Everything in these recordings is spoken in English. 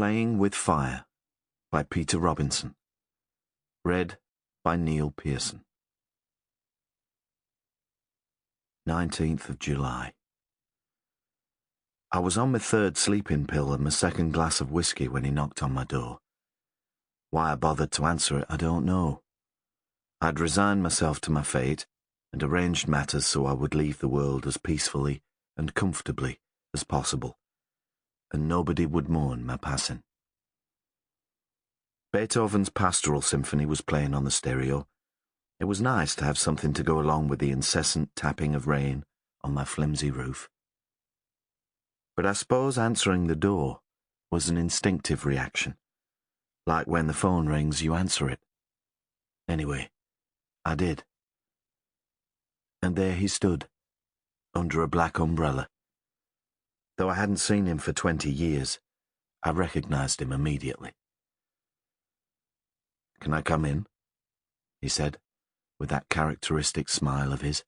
Playing with Fire by Peter Robinson. Read by Neil Pearson. 19th of July. I was on my third sleeping pill and my second glass of whiskey when he knocked on my door. Why I bothered to answer it, I don't know. I'd resigned myself to my fate and arranged matters so I would leave the world as peacefully and comfortably as possible, and nobody would mourn my passing. Beethoven's Pastoral Symphony was playing on the stereo. It was nice to have something to go along with the incessant tapping of rain on my flimsy roof. But I suppose answering the door was an instinctive reaction. Like when the phone rings, you answer it. Anyway, I did. And there he stood, under a black umbrella. Though I hadn't seen him for 20 years, I recognized him immediately. "Can I come in?" he said, with that characteristic smile of his.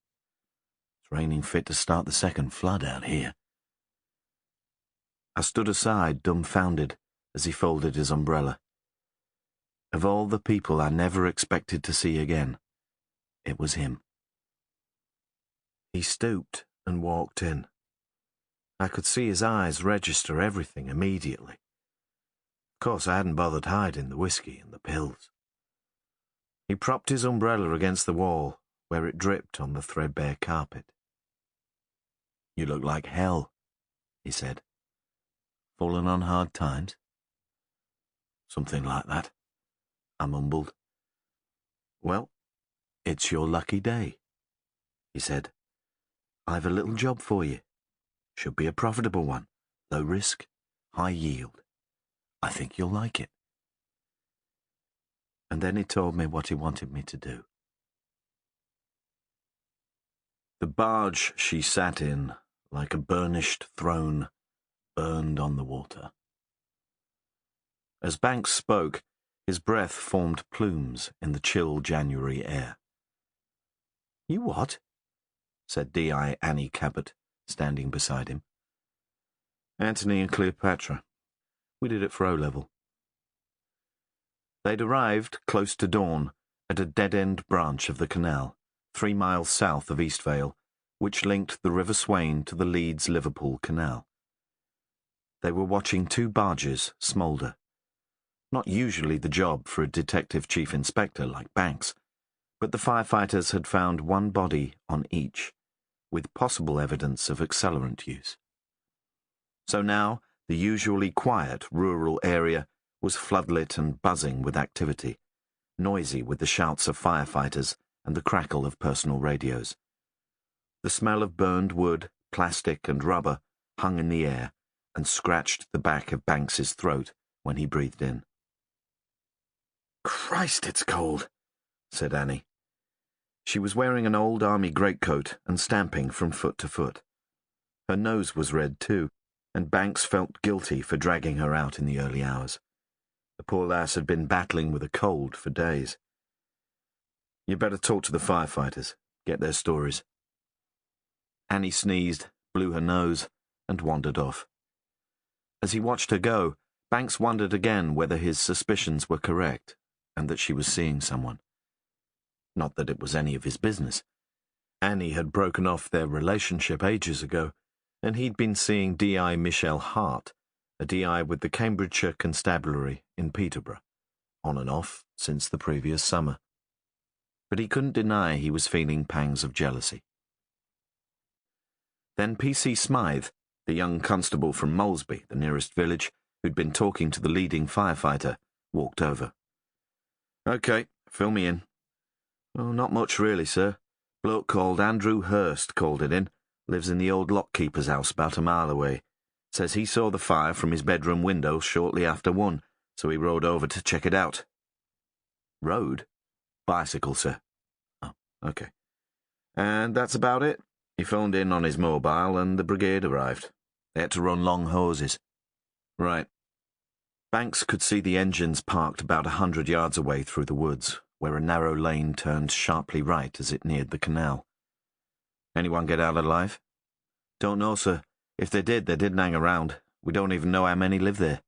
"It's raining fit to start the second flood out here." I stood aside, dumbfounded, as he folded his umbrella. Of all the people I never expected to see again, it was him. He stooped and walked in. I could see his eyes register everything immediately. Of course, I hadn't bothered hiding the whiskey and the pills. He propped his umbrella against the wall, where it dripped on the threadbare carpet. "You look like hell," he said. "Fallen on hard times?" "Something like that," I mumbled. "Well, it's your lucky day," he said. "I've a little job for you. Should be a profitable one. Low risk, high yield. I think you'll like it." And then he told me what he wanted me to do. The barge she sat in, like a burnished throne, burned on the water. As Banks spoke, his breath formed plumes in the chill January air. "You what?" said D.I. Annie Cabbot, standing beside him. "Antony and Cleopatra. We did it for O-level." They'd arrived, close to dawn, at a dead-end branch of the canal, 3 miles south of Eastvale, which linked the River Swain to the Leeds-Liverpool Canal. They were watching 2 barges smoulder. Not usually the job for a detective chief inspector like Banks, but the firefighters had found 1 body on each, with possible evidence of accelerant use. So now, the usually quiet rural area was floodlit and buzzing with activity, noisy with the shouts of firefighters and the crackle of personal radios. The smell of burned wood, plastic and rubber hung in the air and scratched the back of Banks's throat when he breathed in. "Christ, it's cold," said Annie. She was wearing an old army greatcoat and stamping from foot to foot. Her nose was red too, and Banks felt guilty for dragging her out in the early hours. The poor lass had been battling with a cold for days. "You better talk to the firefighters, get their stories." Annie sneezed, blew her nose, and wandered off. As he watched her go, Banks wondered again whether his suspicions were correct, and that she was seeing someone. Not that it was any of his business. Annie had broken off their relationship ages ago, and he'd been seeing D.I. Michelle Hart, a D.I. with the Cambridgeshire Constabulary in Peterborough, on and off since the previous summer. But he couldn't deny he was feeling pangs of jealousy. Then P.C. Smythe, the young constable from Molesby, the nearest village, who'd been talking to the leading firefighter, walked over. "OK, fill me in." "Oh, not much really, sir. Bloke called Andrew Hurst called it in. Lives in the old lockkeeper's house about a mile away. Says he saw the fire from his bedroom window shortly after 1, so he rode over to check it out." "Rode?" "Bicycle, sir." "Oh, OK. And that's about it. He phoned in on his mobile and the brigade arrived. They had to run long hoses." "Right." Banks could see the engines parked about 100 yards away through the woods, where a narrow lane turned sharply right as it neared the canal. "Anyone get out alive?" "Don't know, sir. If they did, they didn't hang around. We don't even know how many live there."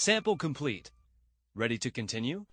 Sample complete. Ready to continue?